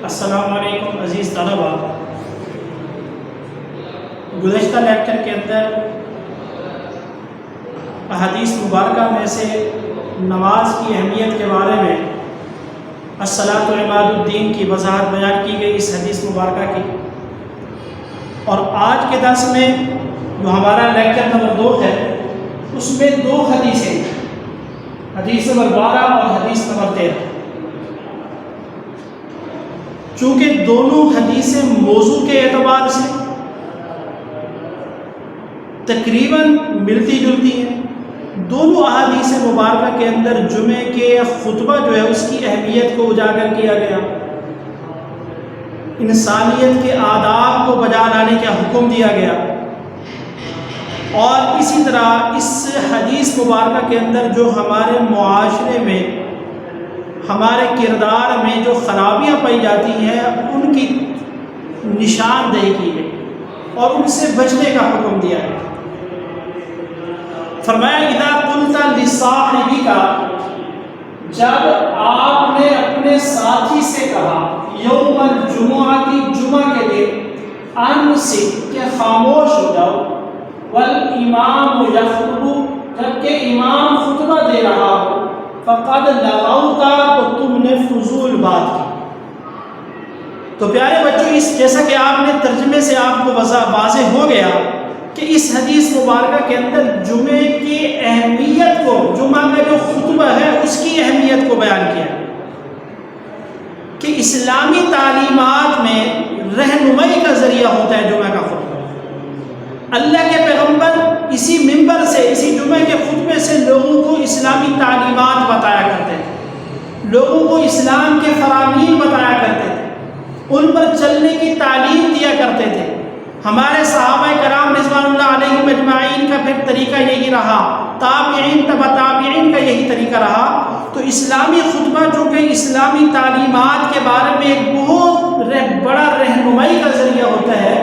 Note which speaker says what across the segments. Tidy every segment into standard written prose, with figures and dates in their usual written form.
Speaker 1: السلام علیکم عزیز طلباء، گزشتہ لیکچر کے اندر احادیث مبارکہ میں سے نماز کی اہمیت کے بارے میں الصلاۃ عماد الدین کی وضاحت بیان کی گئی اس حدیث مبارکہ کی، اور آج کے درس میں جو ہمارا لیکچر نمبر 2 ہے اس میں 2 حدیثیں، حدیث نمبر 12 اور حدیث نمبر 13۔ چونکہ دونوں حدیثیں موضوع کے اعتبار سے تقریباً ملتی جلتی ہیں، دونوں احادیث مبارکہ کے اندر جمعے کے خطبہ جو ہے اس کی اہمیت کو اجاگر کیا گیا، انسانیت کے آداب کو بجا لانے کا حکم دیا گیا، اور اسی طرح اس حدیث مبارکہ کے اندر جو ہمارے معاشرے میں ہمارے کردار میں جو خرابیاں پائی جاتی ہیں ان کی نشاندہی کی گئی اور ان سے بچنے کا حکم دیا ہے۔ فرمایا اذا قلت لصاحبک، جب آپ نے اپنے ساتھی سے کہا یوم الجمعہ کی جمعہ کے دن، انصت کہ خاموش ہو جاؤ، والامام یخطب جبکہ امام خطبہ دے رہا ہو، فقد لغوت تو تم نے فضول بات کی۔ تو پیارے بچوں، اس جیسا کہ آپ نے ترجمے سے آپ کو واضح ہو گیا کہ اس حدیث مبارکہ کے اندر جمعے کی اہمیت کو، جمعہ کا جو خطبہ ہے اس کی اہمیت کو بیان کیا کہ اسلامی تعلیمات میں رہنمائی کا ذریعہ ہوتا ہے جمعہ کا خطبہ۔ اللہ کے پیغمبر اسی منبر سے، اسی جمعہ کے خطبے سے لوگوں کو اسلامی تعلیمات بتایا کرتے تھے، لوگوں کو اسلام کے فرامین بتایا کرتے تھے، ان پر چلنے کی تعلیم دیا کرتے تھے۔ ہمارے صحابہ کرام رضوان اللہ علیہم اجمعین کا پھر طریقہ یہی رہا، تابعین تبع تابعین کا یہی طریقہ رہا۔ تو اسلامی خطبہ جو کہ اسلامی تعلیمات کے بارے میں ایک بہت بڑا رہنمائی کا ذریعہ ہوتا ہے،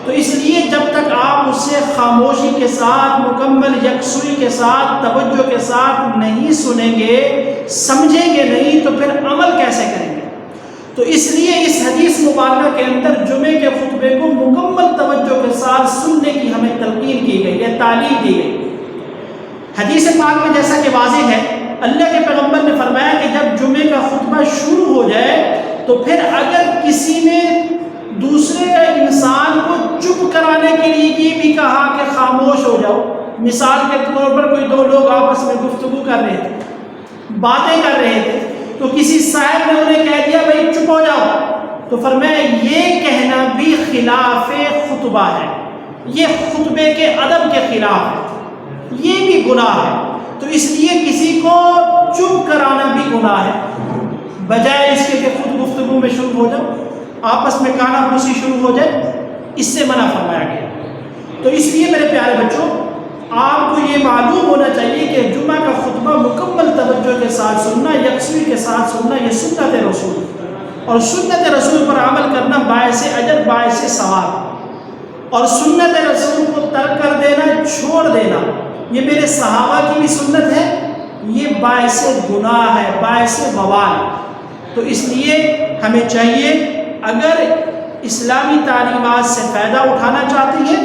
Speaker 1: تو اس لیے جب تک آپ اسے خاموشی کے ساتھ، مکمل یکسوئی کے ساتھ، توجہ کے ساتھ نہیں سنیں گے، سمجھیں گے نہیں، تو پھر عمل کیسے کریں گے؟ تو اس لیے اس حدیث مبارکہ کے اندر جمعے کے خطبے کو مکمل توجہ کے ساتھ سننے کی ہمیں تلقین کی گئی ہے، تعلیم دی گئی۔ حدیث پاک میں جیسا کہ واضح ہے، اللہ کے پیغمبر نے فرمایا کہ جب جمعے کا خطبہ شروع ہو جائے تو پھر اگر کسی نے دوسرے انسان کو چپ کرانے کے لیے یہ بھی کہا کہ خاموش ہو جاؤ، مثال کے طور پر کوئی 2 لوگ آپس میں گفتگو کر رہے تھے، باتیں کر رہے تھے، تو کسی صاحب نے انہیں کہہ دیا بھائی چپ ہو جاؤ، تو فرمایا یہ کہنا بھی خلاف خطبہ ہے، یہ خطبے کے ادب کے خلاف ہے، یہ بھی گناہ ہے۔ تو اس لیے کسی کو چپ کرانا بھی گناہ ہے، بجائے اس کے کہ خود گفتگو میں شروع ہو جاؤ، آپس میں کانا پھوسی شروع ہو جائے، اس سے منع فرمایا گیا۔ تو اس لیے میرے پیارے بچوں، آپ کو یہ معلوم ہونا چاہیے کہ جمعہ کا خطبہ مکمل توجہ کے ساتھ سننا، یکسوئی کے ساتھ سننا، یہ سنت رسول، اور سنت رسول پر عمل کرنا باعث اجر، باعث ثواب، اور سنت رسول کو ترک کر دینا، چھوڑ دینا، یہ میرے صحابہ کی بھی سنت ہے، یہ باعث گناہ ہے، باعث وبال۔ تو اس لیے ہمیں چاہیے، اگر اسلامی تعلیمات سے فائدہ اٹھانا چاہتی ہے،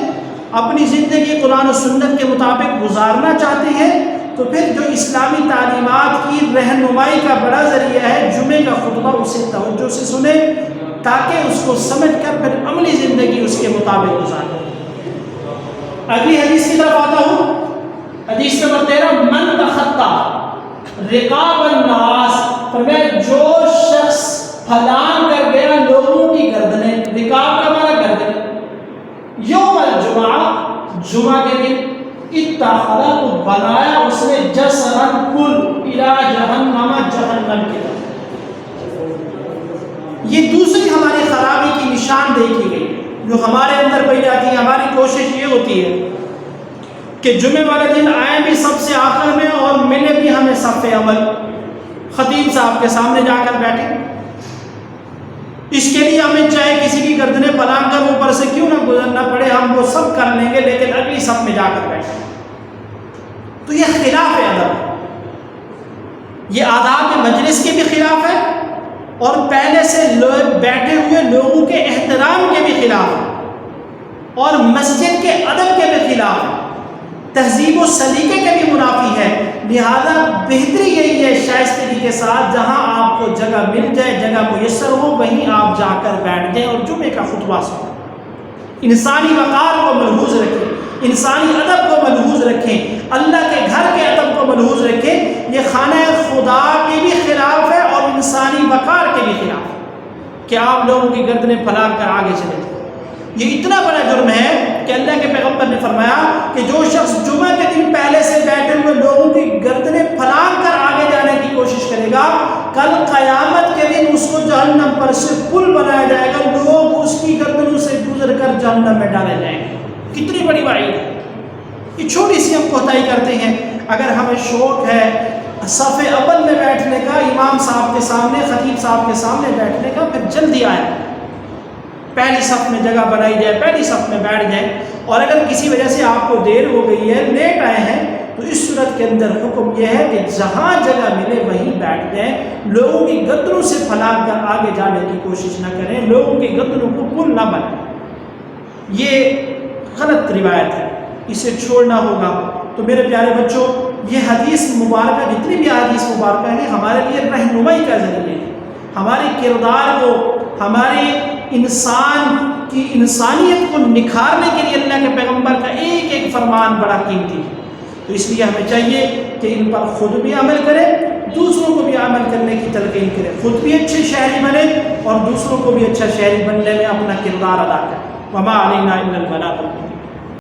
Speaker 1: اپنی زندگی قرآن و سنت کے مطابق گزارنا چاہتی ہے، تو پھر جو اسلامی تعلیمات کی رہنمائی کا بڑا ذریعہ ہے جمعے کا خطبہ، اسے توجہ سے سنیں تاکہ اس کو سمجھ کر پھر عملی زندگی اس کے مطابق گزارے۔ اگلی حدیث کی طرف آتا ہوں، حدیث نمبر 13، من تخطا رقاب الناس، فرمایا جو شخص پھلان کر گیا لوگوں کی گردنیں، رقاب کا معنی گردن، یوم الجمعہ جمعہ کے دن، اتخذ تو بنایا اس نے جسرن پل الی جہنم، جہنم کی طرف۔ یہ دوسری ہماری خرابی کی نشاندہی کی گئی جو ہمارے اندر پائی جاتی ہے۔ ہماری کوشش یہ ہوتی ہے کہ جمعے والے دن آئیں بھی سب سے آخر میں اور ملے بھی ہمیں صف اول، خطیب صاحب کے سامنے جا کر بیٹھے۔ اس کے لیے ہمیں چاہے کسی کی گردنیں پلان کر اوپر سے کیوں نہ گزرنا پڑے، ہم وہ سب کر لیں گے، لیکن اگلی صف میں جا کر بیٹھے۔ تو یہ خلاف ادب ہے، یہ آداب مجلس کے بھی خلاف ہے، اور پہلے سے بیٹھے ہوئے لوگوں کے احترام کے بھی خلاف ہے، اور مسجد کے ادب کے بھی خلاف ہے، تہذیب و سلیقے کے بھی منافی ہے۔ لہذا بہتری یہی ہے شائستگی کے ساتھ جہاں آپ کو جگہ مل جائے، جگہ میسر ہو، وہیں آپ جا کر بیٹھ جائیں اور جمعے کا خطبہ سنیں۔ انسانی وقار کو ملحوظ رکھیں، انسانی ادب کو ملحوظ رکھیں، اللہ کے گھر کے ادب کو ملحوظ رکھیں۔ یہ خانہ خدا کے بھی خلاف ہے اور انسانی وقار کے بھی خلاف ہے کہ آپ لوگوں کی گردنیں پھیلا کر آگے چلے جائیں۔ یہ اتنا بڑا جرم ہے کہ اللہ کے پیغمبر نے فرمایا کہ جو شخص جمعہ کے دن پہلے سے بیٹھے ہوئے لوگوں کی گردنیں پھیلا کر آگے جانے کی کوشش کرے گا، کل قیامت کے دن اس کو جہنم پر سے پل بنایا جائے گا، لوگ اس کی گردنوں سے گزر کر جہنم میں ڈالے جائیں گے۔ کتنی بڑی وعید ہے! یہ چھوٹی سی ہم کوتاہی کرتے ہیں۔ اگر ہمیں شوق ہے صف اول میں بیٹھنے کا، امام صاحب کے سامنے، خطیب صاحب کے سامنے بیٹھنے کا، پھر جلدی آئے، پہلی صف میں جگہ بنائی جائے، پہلی صف میں بیٹھ جائیں۔ اور اگر کسی وجہ سے آپ کو دیر ہو گئی ہے، لیٹ آئے ہیں، تو اس صورت کے اندر حکم یہ ہے کہ جہاں جگہ ملے وہیں بیٹھ جائیں، لوگوں کی گردنوں سے پھیلا کر آگے جانے کی کوشش نہ کریں، لوگوں کی گردنوں کو پل نہ بنائیں۔ یہ غلط روایت ہے، اسے چھوڑنا ہوگا۔ تو میرے پیارے بچوں، یہ حدیث مبارکہ، جتنی بھی حدیث مبارکہ ہیں، ہمارے لیے رہنمائی کا ذریعہ ہے، ہمارے کردار کو، ہمارے انسان کی انسانیت کو نکھارنے کے لیے اللہ کے پیغمبر کا ایک ایک فرمان بڑا قیمتی ہے۔ تو اس لیے ہمیں چاہیے کہ ان پر خود بھی عمل کریں، دوسروں کو بھی عمل کرنے کی تلقین کریں، خود بھی اچھے شہری بنیں اور دوسروں کو بھی اچھا شہری بننے میں اپنا کردار ادا کریں۔ وما علینا الا البلاغ المبین۔